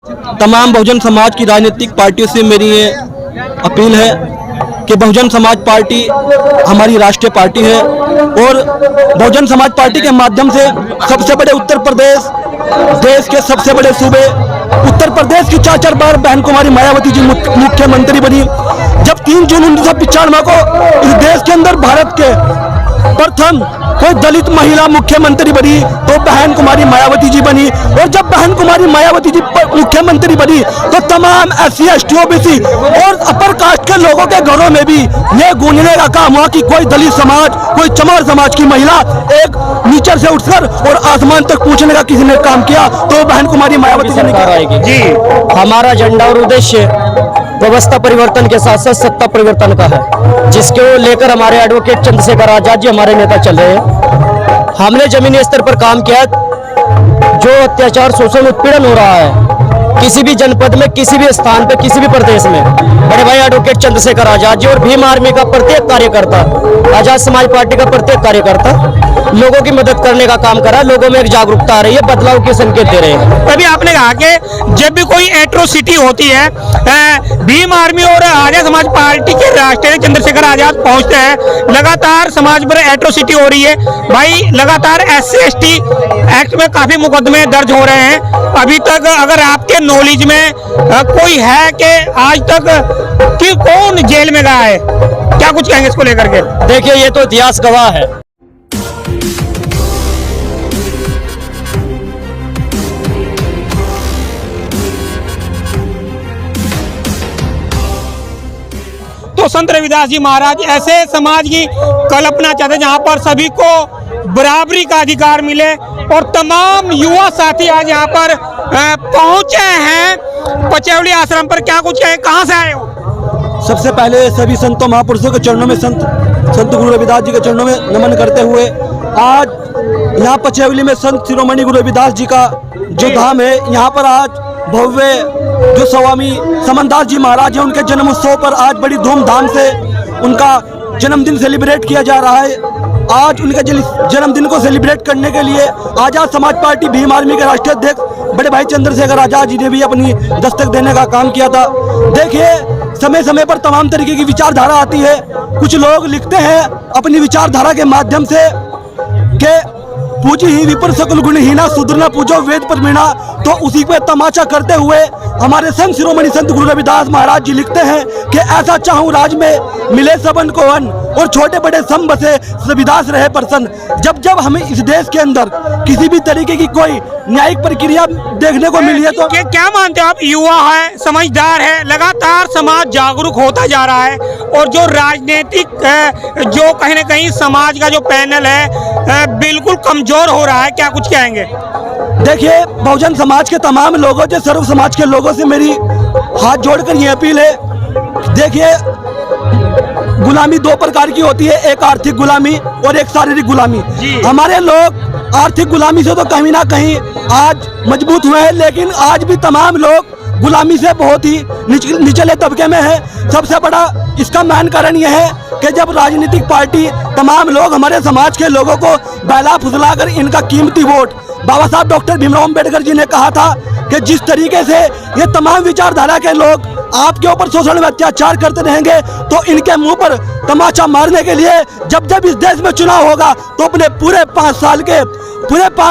तमाम बहुजन समाज की राजनीतिक पार्टियों से मेरी ये अपील है कि बहुजन समाज पार्टी हमारी राष्ट्रीय पार्टी है और बहुजन समाज पार्टी के माध्यम से सबसे बड़े उत्तर प्रदेश, देश के सबसे बड़े सूबे उत्तर प्रदेश की 4 बार बहन कुमारी मायावती जी मुख्यमंत्री बनी। जब 3 जून 1995 को इस देश के अंदर भारत के प्रथम कोई दलित महिला मुख्यमंत्री बनी तो बहन कुमारी मायावती जी बनी। और जब बहन कुमारी मायावती जी मुख्यमंत्री बनी तो तमाम SC ST OBC और अपर कास्ट के लोगों के घरों में भी ये गूंजने का काम हुआ कि कोई दलित समाज, कोई चमार समाज की महिला एक नीचे से उठकर और आसमान तक पहुंचने का किसी ने काम किया तो बहन कुमारी मायावती जी ने जी। हमारा एजेंडा और उद्देश्य व्यवस्था परिवर्तन के साथ साथ सत्ता परिवर्तन का है, जिसको लेकर हमारे एडवोकेट चंद्रशेखर आजाद जी हमारे नेता चल रहे हैं। हमने जमीनी स्तर पर काम किया। जो अत्याचार, शोषण, उत्पीड़न हो रहा है किसी भी जनपद में, किसी भी स्थान पे, किसी भी प्रदेश में, बड़े भाई एडवोकेट चंद्रशेखर आजाद जी और भीम आर्मी का प्रत्येक कार्यकर्ता, आजाद समाज पार्टी का प्रत्येक कार्यकर्ता लोगों की मदद करने का काम कर रहा है। लोगों में एक जागरूकता आ रही है, बदलाव के संकेत दे रहे हैं। तभी आपने कहा कि जब भी कोई एट्रोसिटी होती है भीम आर्मी और आजाद समाज पार्टी के राष्ट्रीय चंद्रशेखर आजाद पहुंचते हैं। लगातार समाज पर एट्रोसिटी हो रही है भाई, लगातार SC ST एक्ट में काफी मुकदमे दर्ज हो रहे हैं। अभी तक अगर आपके नॉलेज में कोई है कि आज तक कि कौन जेल में गया है, क्या कुछ कहेंगे इसको लेकर के? देखिए, ये तो इतिहास गवाह है। तो संत रविदास जी महाराज ऐसे समाज की कल्पना चाहते जहां पर सभी को बराबरी का अधिकार मिले और तमाम युवा साथी आज यहाँ पर पहुंचे हैं पचौली आश्रम पर। क्या कुछ है, कहां से आए हो? सबसे पहले सभी संतों महापुरुषों के चरणों में, संत गुरु रविदास जी के चरणों में नमन करते हुए आज यहाँ पचौली में संत शिरोमणि गुरु रविदास जी का जो धाम है, यहाँ पर आज भव्य जो स्वामी समनदास जी महाराज हैं उनके जन्म उत्सव पर आज बड़ी धूमधाम से उनका जन्मदिन सेलिब्रेट किया जा रहा है। आज उनके जन्मदिन को सेलिब्रेट करने के लिए आजाद समाज पार्टी भीम आर्मी के राष्ट्रीय अध्यक्ष बड़े भाई चंद्रशेखर आजाद जी ने भी अपनी दस्तक देने का काम किया था। देखिए, समय समय पर तमाम तरीके की विचारधारा आती है। कुछ लोग लिखते हैं अपनी विचारधारा के माध्यम से कि पूजी ही विपर सकल गुणहीना, सुधर न पूजो वेद पर मीणा। तो उसी पे तमाचा करते हुए हमारे संत शिरोमणि संत गुरु रविदास महाराज जी लिखते हैं कि ऐसा चाहूं राज में मिले सबन को अन्न और छोटे बड़े सम बसे रविदास रहे प्रसन्न। जब जब हमें इस देश के अंदर किसी भी तरीके की कोई न्यायिक प्रक्रिया देखने को मिली है तो क्या मानते हो आप? युवा है, समझदार है, लगातार समाज जागरूक होता जा रहा है और जो राजनीतिक जो कहीं ना कहीं समाज का जो पैनल है बिल्कुल कमजोर हो रहा है। क्या कुछ कहेंगे? देखिए, बहुजन समाज के तमाम लोगों से, सर्व समाज के लोगों से मेरी हाथ जोड़कर ये अपील है। देखिए, गुलामी 2 प्रकार की होती है, एक आर्थिक गुलामी और एक शारीरिक गुलामी। हमारे लोग आर्थिक गुलामी से तो कहीं ना कहीं आज मजबूत हुए हैं, लेकिन आज भी तमाम लोग गुलामी से बहुत ही निचले तबके में है। सबसे बड़ा इसका मेन कारण यह है कि जब राजनीतिक पार्टी तमाम लोग हमारे समाज के लोगों को बहला फुसला कर इनका कीमती वोट, बाबा साहब डॉक्टर भीमराव अम्बेडकर जी ने कहा था कि जिस तरीके से ये तमाम विचारधारा के लोग आपके ऊपर शोषण में अत्याचार करते रहेंगे तो इनके मुंह पर तमाचा मारने के लिए जब जब इस देश में चुनाव होगा तो अपने पूरे 5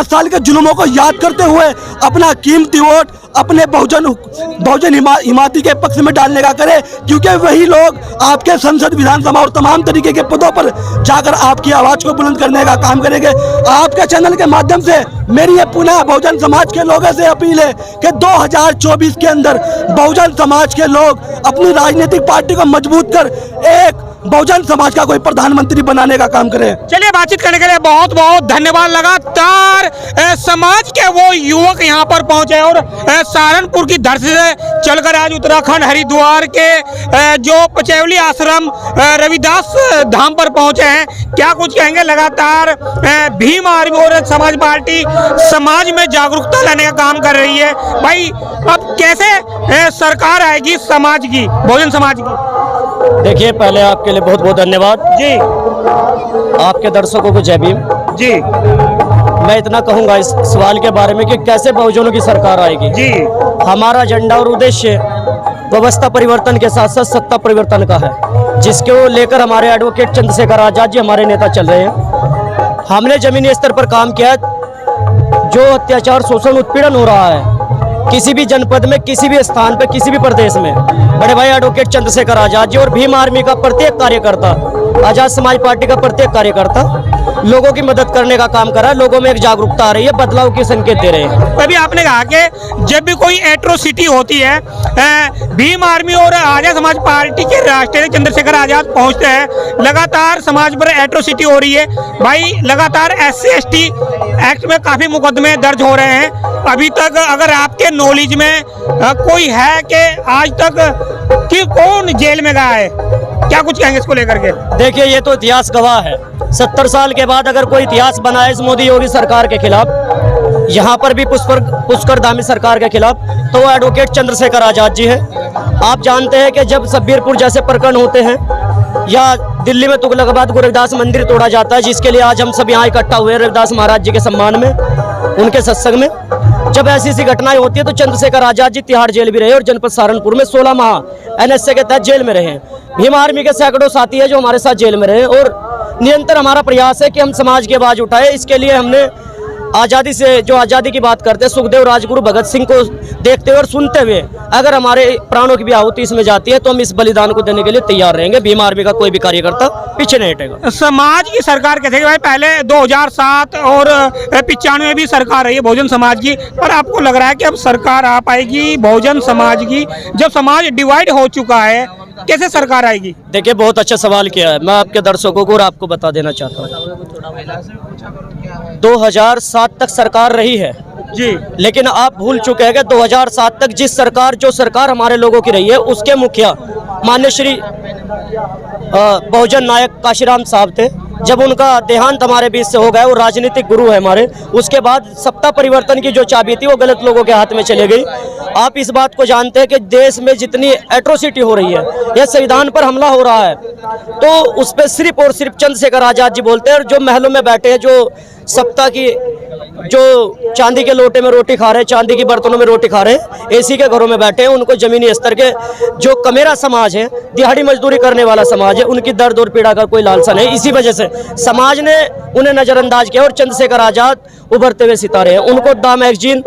साल के जुल्मों को याद करते हुए अपना कीमती वोट अपने बहुजन हिमायती के पक्ष में डालने का करे, क्योंकि वही लोग आपके संसद, विधानसभा और तमाम तरीके के पदों पर जाकर आपकी आवाज को बुलंद करने का काम करेंगे। आपके चैनल के माध्यम से मेरी ये पुनः बहुजन समाज के लोगों से अपील है कि 2024 के अंदर बहुजन समाज के लोग अपनी राजनीतिक पार्टी को मजबूत कर एक बहुजन समाज का कोई प्रधानमंत्री बनाने का काम करे। चलिए, बातचीत करने के लिए बहुत बहुत धन्यवाद। लगातार समाज के वो युवक यहाँ पर पहुंचे और सहारनपुर की धरती से चलकर आज उत्तराखंड हरिद्वार के जो पचौली आश्रम रविदास धाम पर पहुंचे हैं। क्या कुछ कहेंगे? लगातार भीम आर्मी और समाज पार्टी समाज में जागरूकता लाने का काम कर रही है। भाई, अब कैसे सरकार आएगी समाज की, बहुजन समाज की? देखिए, पहले आपके लिए बहुत बहुत धन्यवाद जी। आपके दर्शकों को जय भीम जी। मैं इतना कहूंगा इस सवाल के बारे में कि कैसे बहुजनों की सरकार आएगी। जी, हमारा एजेंडा और उद्देश्य व्यवस्था परिवर्तन के साथ साथ सत्ता परिवर्तन का है, जिसको लेकर हमारे एडवोकेट चंद्रशेखर आजाद जी हमारे नेता चल रहे हैं। हमने जमीनी स्तर पर काम किया है। जो अत्याचार, शोषण, उत्पीड़न हो रहा है किसी भी जनपद में, किसी भी स्थान पे, किसी भी प्रदेश में, बड़े भाई एडवोकेट चंद्रशेखर आजाद जी और भीम आर्मी का प्रत्येक कार्यकर्ता, आजाद समाज पार्टी का प्रत्येक कार्यकर्ता लोगों की मदद करने का काम कर रहा है। लोगों में एक जागरूकता आ रही है, बदलाव के संकेत दे रहे हैं। अभी आपने कहा कि जब भी कोई एट्रोसिटी होती है, भीम आर्मी और आजाद समाज पार्टी के राष्ट्रीय चंद्रशेखर आजाद पहुंचते हैं। लगातार समाज पर एट्रोसिटी हो रही है भाई, लगातार SC ST एक्ट में काफी मुकदमे दर्ज हो रहे हैं। अभी तक अगर आपके नॉलेज में कोई है कि आज तक कि कौन जेल में गया है, क्या कुछ कहेंगे इसको लेकर के? देखिए, ये तो इतिहास गवाह है। 70 साल के बाद अगर कोई इतिहास बना है इस मोदी योगी सरकार के खिलाफ, यहाँ पर भी पुष्कर धामी सरकार के खिलाफ, तो वो एडवोकेट चंद्रशेखर आजाद जी है। आप जानते हैं कि जब शब्बीरपुर जैसे प्रकरण होते हैं या दिल्ली में तुगलकाबाद को रविदास मंदिर तोड़ा जाता है, जिसके लिए आज हम सब यहाँ इकट्ठा हुए हैं रविदास महाराज जी के सम्मान में, उनके सत्संग में, जब ऐसी घटनाएं होती है तो चंद्रशेखर आजाद जी तिहाड़ जेल भी रहे और जनपद सहारनपुर में 16 माह NSA के तहत जेल में रहे। भीम आर्मी के सैकड़ों साथी है जो हमारे साथ जेल में रहे और निरंतर हमारा प्रयास है कि हम समाज की आवाज उठाए। इसके लिए हमने आज़ादी से, जो आज़ादी की बात करते हैं, सुखदेव, राजगुरु, भगत सिंह को देखते हुए और सुनते हुए अगर हमारे प्राणों की भी आहुति इसमें जाती है तो हम इस बलिदान को देने के लिए तैयार रहेंगे। भीम आर्मी का कोई भी कार्यकर्ता पीछे नहीं हटेगा। समाज की सरकार कहते हैं भाई, पहले 2007 और 95 में भी सरकार रही है बहुजन समाज की, पर आपको लग रहा है कि अब सरकार आ पाएगी बहुजन समाज की? जब समाज डिवाइड हो चुका है कैसे सरकार आएगी? देखिए, बहुत अच्छा सवाल किया है। मैं आपके दर्शकों को और आपको बता देना चाहता हूँ, 2007 तक सरकार रही है जी, लेकिन आप भूल चुके हैं कि 2007 तक जो सरकार हमारे लोगों की रही है उसके मुखिया माननीय श्री बहुजन नायक काशीराम साहब थे। जब उनका देहांत हमारे बीच से हो गया, वो राजनीतिक गुरु है हमारे, उसके बाद सत्ता परिवर्तन की जो चाबी थी वो गलत लोगों के हाथ में चली गई। आप इस बात को जानते हैं कि देश में जितनी एट्रोसिटी हो रही है, यह संविधान पर हमला हो रहा है, तो उस पर सिर्फ और सिर्फ चंद्रशेखर आजाद जी बोलते हैं। और जो महलों में बैठे हैं, जो सप्ताह की, जो चांदी के लोटे में रोटी खा रहे हैं, चांदी की बर्तनों में रोटी खा रहे हैं, एसी के घरों में बैठे हैं, उनको जमीनी स्तर के जो कमेरा समाज है, दिहाड़ी मजदूरी करने वाला समाज है, उनकी दर्द और पीड़ा का कोई लालसा नहीं। इसी वजह से समाज ने उन्हें नजरअंदाज किया और चंद्रशेखर आजाद उभरते हुए सितारे हैं, उनको द मैगजीन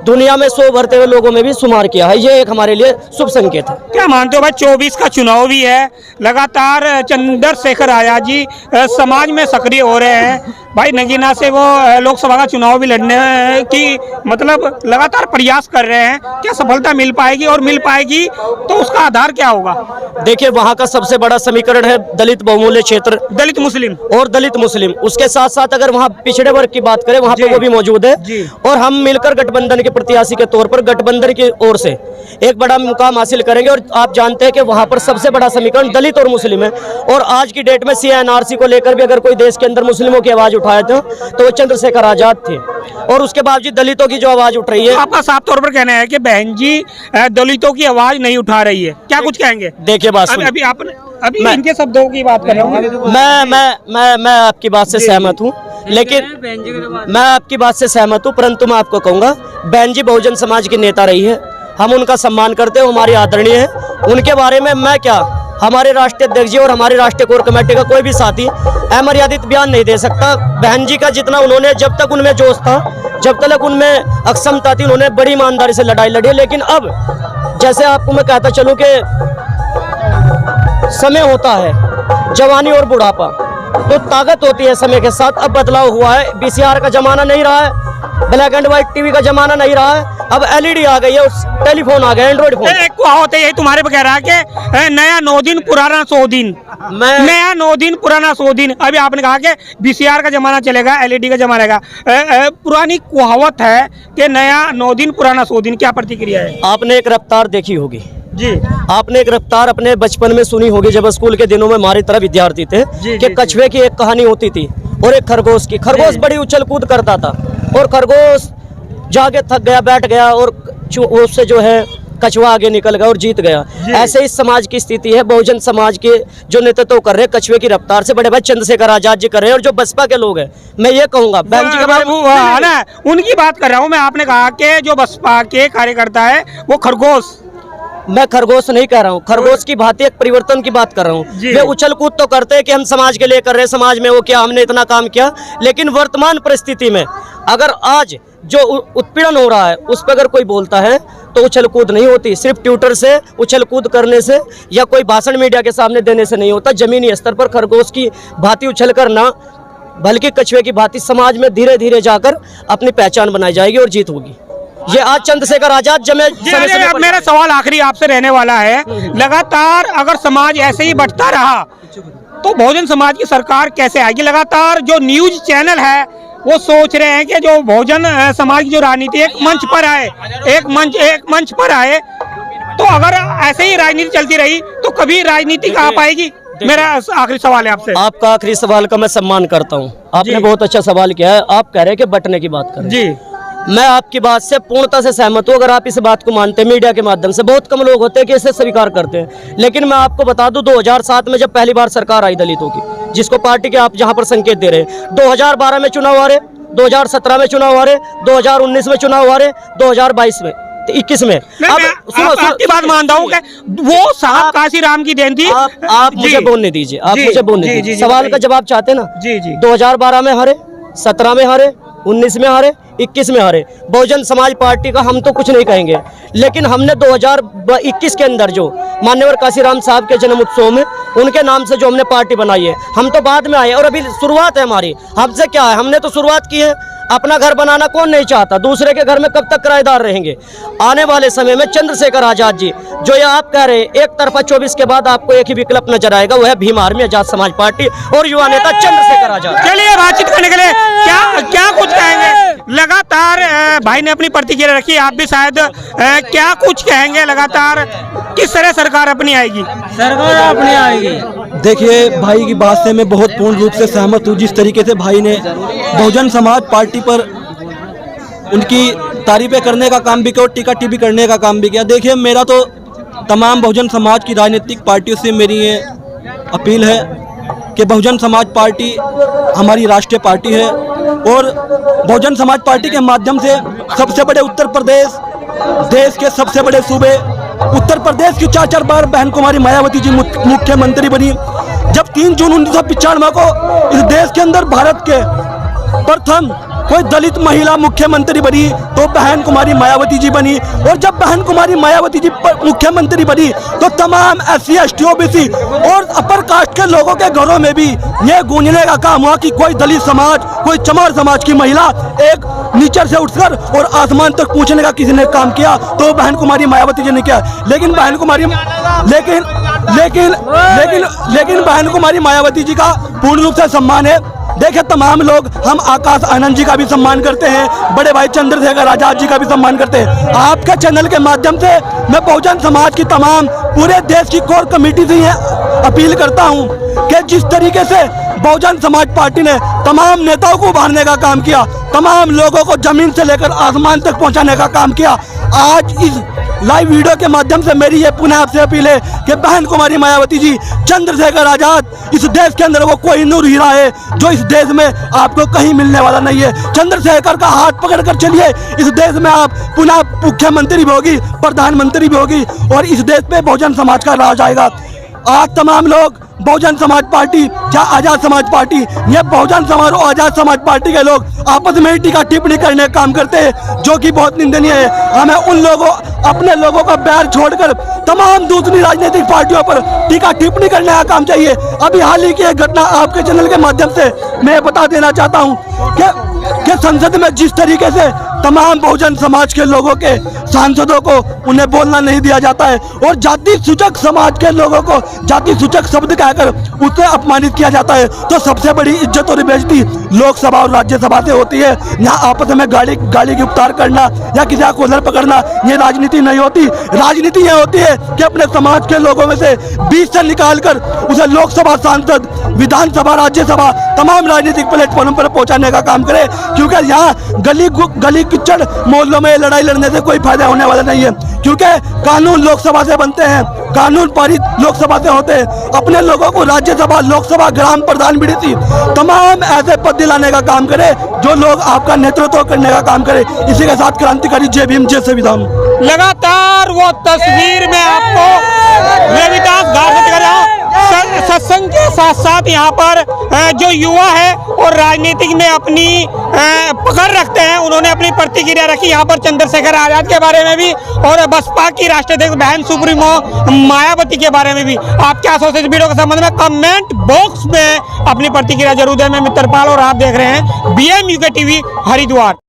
दुनिया में 100 उभरते हुए लोगों में भी शुमार किया है। ये एक हमारे लिए शुभ संकेत है। क्या मानते हो भाई, 24 का चुनाव भी है, लगातार चंद्रशेखर आजाद जी समाज में सक्रिय हो रहे हैं भाई, नगीना से वो लोकसभा का चुनाव भी लड़ने की मतलब लगातार प्रयास कर रहे हैं। क्या सफलता मिल पाएगी, और मिल पाएगी तो उसका आधार क्या होगा? देखिए, वहाँ का सबसे बड़ा समीकरण है दलित बहुमूल्य क्षेत्र, दलित मुस्लिम और दलित मुस्लिम। उसके साथ साथ अगर वहाँ पिछड़े वर्ग की बात करें, वहाँ पे वो भी मौजूद है। और हम मिलकर गठबंधन के प्रत्याशी के तौर पर गठबंधन की ओर से एक बड़ा मुकाम हासिल करेंगे। और आप जानते हैं कि वहाँ पर सबसे बड़ा समीकरण दलित और मुस्लिम है। और आज की डेट में CNRC को लेकर भी अगर कोई देश के अंदर मुस्लिमों की आवाज उठाया था तो वो चंद्रशेखर आजाद थे, और उसके बावजूद दलितों की जो आवाज उठ रही है। आपका साफ तौर पर कहना है कि बहन जी दलितों की आवाज नहीं उठा रही है, क्या कुछ कहेंगे? देखिए, बात अभी आपने इनके शब्दों की बात कर रहा हूँ। मैं आपकी बात से सहमत हूँ, लेकिन मैं आपकी बात से सहमत हूँ, परंतु मैं आपको कहूँगा, बहन जी बहुजन समाज की नेता रही है, हम उनका सम्मान करते हैं, वो हमारी आदरणीय है। उनके बारे में मैं क्या, हमारे राष्ट्रीय अध्यक्ष जी और हमारी राष्ट्रीय कोर कमेटी का कोई भी साथी अमर्यादित बयान नहीं दे सकता। बहन जी का जितना उन्होंने, जब तक उनमें जोश था, जब तक उनमें अक्षमता थी, उन्होंने बड़ी ईमानदारी से लड़ाई लड़ी। लेकिन अब जैसे आपको मैं कहता चलूँ कि समय होता है जवानी और बुढ़ापा, तो ताकत होती है समय के साथ। अब बदलाव हुआ है, VCR का जमाना नहीं रहा है, ब्लैक एंड व्हाइट टीवी का जमाना नहीं रहा है, अब LED आ गई है, टेलीफोन आ गया, एंड्रॉइड फोन। एक कहावत है, यही तुम्हारे पे कह रहा है कि नया 9 दिन पुराना 100 दिन, नया 9 दिन पुराना 100 दिन। अभी आपने कहा कि VCR का जमाना चलेगा, LED का जमाना आएगा। पुरानी कहावत है कि नया 9 दिन पुराना 100 दिन, क्या प्रतिक्रिया है? आपने एक रफ्तार देखी होगी जी, आपने एक रफ्तार अपने बचपन में सुनी होगी, जब स्कूल के दिनों में हमारी तरह विद्यार्थी थे, कि कछुए की एक कहानी होती थी और एक खरगोश की। खरगोश बड़ी उछल कूद करता था और खरगोश जाके थक गया, बैठ गया, और उससे जो है कछुआ आगे निकल गया और जीत गया। ऐसे इस समाज की स्थिति है। बहुजन समाज के जो नेतृत्व कर रहे हैं कछुए की रफ्तार से बड़े भाई चंद्रशेखर आजाद जी कर रहे हैं, और जो बसपा के लोग हैं, मैं ये कहूंगा बहन जी के बारे में ना उनकी बात कर रहा हूँ मैं। आपने कहा कि जो बसपा के कार्यकर्ता है वो खरगोश, मैं खरगोश नहीं कह रहा हूँ, खरगोश की भांति एक परिवर्तन की बात कर रहा हूँ। वे उछल कूद तो करते हैं कि हम समाज के लिए कर रहे हैं, समाज में वो क्या, हमने इतना काम किया, लेकिन वर्तमान परिस्थिति में अगर आज जो उत्पीड़न हो रहा है उस पर अगर कोई बोलता है तो उछल कूद नहीं होती। सिर्फ ट्विटर से उछल कूद करने से या कोई भाषण मीडिया के सामने देने से नहीं होता। जमीनी स्तर पर खरगोश की भांति उछल कर ना, बल्कि कछुए की भांति समाज में धीरे धीरे जाकर अपनी पहचान बनाई जाएगी और जीत होगी। ये आज चंद्रशेखर आजाद जब मेरा सवाल आखिरी आपसे रहने वाला है, लगातार अगर समाज ऐसे ही बढ़ता रहा तो बहुजन समाज की सरकार कैसे आएगी? लगातार जो न्यूज चैनल है वो सोच रहे हैं कि जो बहुजन समाज की जो राजनीति एक मंच पर आए, एक मंच पर आए, तो अगर ऐसे ही राजनीति चलती रही तो कभी राजनीति कहाँ पाएगी? मेरा आखिरी सवाल है आपसे। आपका आखिरी सवाल का मैं सम्मान करता हूँ, आपने बहुत अच्छा सवाल किया है। आप कह रहे हैं कि बंटने की बात करें जी, मैं आपकी बात से पूर्णतः से सहमत हूँ। अगर आप इस बात को मानते हैं, मीडिया के माध्यम से बहुत कम लोग होते हैं कि इसे स्वीकार करते हैं, लेकिन मैं आपको बता दूं 2007 में जब पहली बार सरकार आई दलितों की, जिसको पार्टी के आप जहां पर संकेत दे रहे हैं, 2012 में चुनाव आ रहे, 2017 में चुनाव आ रहे, 2019 में चुनाव आ रहे, 2022 में 21 में। अब आपकी बात मानता हूँ कि वो साहब काशीराम की देन थी। आप मुझे बोलने दीजिए, आप मुझे बोलने दीजिए। सवाल का जवाब चाहते ना? जी जी। 2012 में हारे, 17 में हारे, 19 में हारे, 21 में हारे। बहुजन समाज पार्टी का हम तो कुछ नहीं कहेंगे, लेकिन हमने 2021 के अंदर जो मान्यवर काशीराम साहब के जन्म उत्सव में उनके नाम से जो हमने पार्टी बनाई है, हम तो बाद में आए और अभी शुरुआत है हमारी। हमसे क्या है, हमने तो शुरुआत की है। अपना घर बनाना कौन नहीं चाहता? दूसरे के घर में कब तक किराएदार रहेंगे? आने वाले समय में चंद्रशेखर आजाद जी, जो ये आप कह रहे हैं एक तरफा 24 के बाद आपको एक ही विकल्प नजर आएगा, वह है भीम आर्मी आजाद समाज पार्टी और युवा नेता चंद्रशेखर आजाद। चलिए बातचीत करने के लिए क्या कुछ कहेंगे? लगातार भाई ने अपनी प्रतिक्रिया रखी, आप भी शायद क्या कुछ कहेंगे? लगातार किस तरह सरकार अपनी आएगी? सरकार अपनी आएगी। देखिए, भाई की बात से मैं बहुत पूर्ण रूप से सहमत हूँ। जिस तरीके से भाई ने बहुजन समाज पार्टी पर उनकी तारीफें करने का काम भी किया और टीका टिप्पणी करने का काम भी किया। देखिए, मेरा तो तमाम बहुजन समाज की राजनीतिक पार्टियों से मेरी ये अपील है कि बहुजन समाज पार्टी हमारी राष्ट्रीय पार्टी है और बहुजन समाज पार्टी के माध्यम से सबसे बड़े उत्तर प्रदेश, देश के सबसे बड़े सूबे उत्तर प्रदेश की 4 बार बहन कुमारी मायावती जी मुख्यमंत्री बनी। जब 3 जून 1995 को इस देश के अंदर भारत के प्रथम कोई दलित महिला मुख्यमंत्री बनी तो बहन कुमारी मायावती जी बनी। और जब बहन कुमारी मायावती जी मुख्यमंत्री बनी तो तमाम SC ST OBC और अपर कास्ट के लोगों के घरों में भी ये गूंजने का काम हुआ कि कोई दलित समाज, कोई चमार समाज की महिला एक नीचे से उठकर और आसमान तक पहुंचने का किसी ने काम किया तो बहन कुमारी मायावती जी ने किया। लेकिन बहन कुमारी मायावती जी का पूर्ण रूप से सम्मान है। देखिए, तमाम लोग हम आकाश आनंद जी का भी सम्मान करते हैं, बड़े भाई चंद्रशेखर आजाद जी का भी सम्मान करते हैं। आपके चैनल के माध्यम से मैं बहुजन समाज की तमाम पूरे देश की कोर कमेटी से ये अपील करता हूं कि जिस तरीके से बहुजन समाज पार्टी ने तमाम नेताओं को उभारने का काम किया, तमाम लोगों को जमीन से लेकर आसमान तक पहुंचाने का काम किया, आज इस लाइव वीडियो के माध्यम से मेरी ये पुनः आपसे अपील है कि बहन कुमारी मायावती जी, चंद्रशेखर आजाद, इस देश के अंदर वो कोई नूर हीरा है जो इस देश में आपको कहीं मिलने वाला नहीं है। चंद्रशेखर का हाथ पकड़ कर चलिए, इस देश में आप पुनः मुख्यमंत्री भी होगी, प्रधानमंत्री भी होगी और इस देश पे बहुजन समाज का राज आएगा। आज तमाम लोग बहुजन समाज पार्टी या आजाद समाज पार्टी, ये बहुजन समाज और आजाद समाज पार्टी के लोग आपस में ही टीका टिप्पणी करने का काम करते हैं, जो कि बहुत निंदनीय है। हमें उन लोगों, अपने लोगों का बैर छोड़कर तमाम दूसरी राजनीतिक पार्टियों पर टीका टिप्पणी करने का काम चाहिए। अभी हाल ही की एक घटना आपके चैनल के माध्यम से मैं बता देना चाहता हूँ कि संसद में जिस तरीके से तमाम बहुजन समाज के लोगों के सांसदों को उन्हें बोलना नहीं दिया जाता है और जाति सूचक समाज के लोगों को जाति सूचक शब्द कहकर उसे अपमानित किया जाता है, तो सबसे बड़ी इज्जत और बेइज्जती लोकसभा और राज्यसभा से होती है। यहाँ आपस में गाली गिरफ्तार करना या किसी का कॉलर पकड़ना, ये राजनीति नहीं होती। राजनीति ये होती है कि अपने समाज के लोगों में से 20 से निकाल कर उसे लोकसभा सांसद, विधानसभा, राज्यसभा, तमाम राजनीतिक प्लेटफॉर्म पर पहुंचाने का काम करे, क्योंकि यहाँ गली किचड़ मोहल्लों में लड़ाई लड़ने से कोई फायदा होने वाला नहीं है, क्योंकि कानून लोकसभा से बनते हैं, कानून पारित लोकसभा से होते हैं। अपने लोगों को राज्यसभा, लोकसभा, ग्राम प्रधान, बीडीसी तमाम ऐसे पद दिलाने का काम करे जो लोग आपका नेतृत्व करने का काम करे। इसी के साथ क्रांतिकारी जय भीम, जय संविधान। लगातार वो तस्वीर में आपको रविदास घाट से दिखा रहा हूं। सत्संग के साथ साथ यहाँ पर जो युवा है और राजनीतिक में अपनी पकड़ रखते हैं, उन्होंने अपनी प्रतिक्रिया रखी यहाँ पर चंद्रशेखर आजाद के बारे में भी और बसपा की राष्ट्रीय अध्यक्ष बहन सुप्रीमो मायावती के बारे में भी। आप क्या सोचते हैं इस वीडियो के संबंध में? कमेंट बॉक्स में अपनी प्रतिक्रिया जरूर दें। मैं मित्रपाल और आप देख रहे हैं BM UK TV हरिद्वार।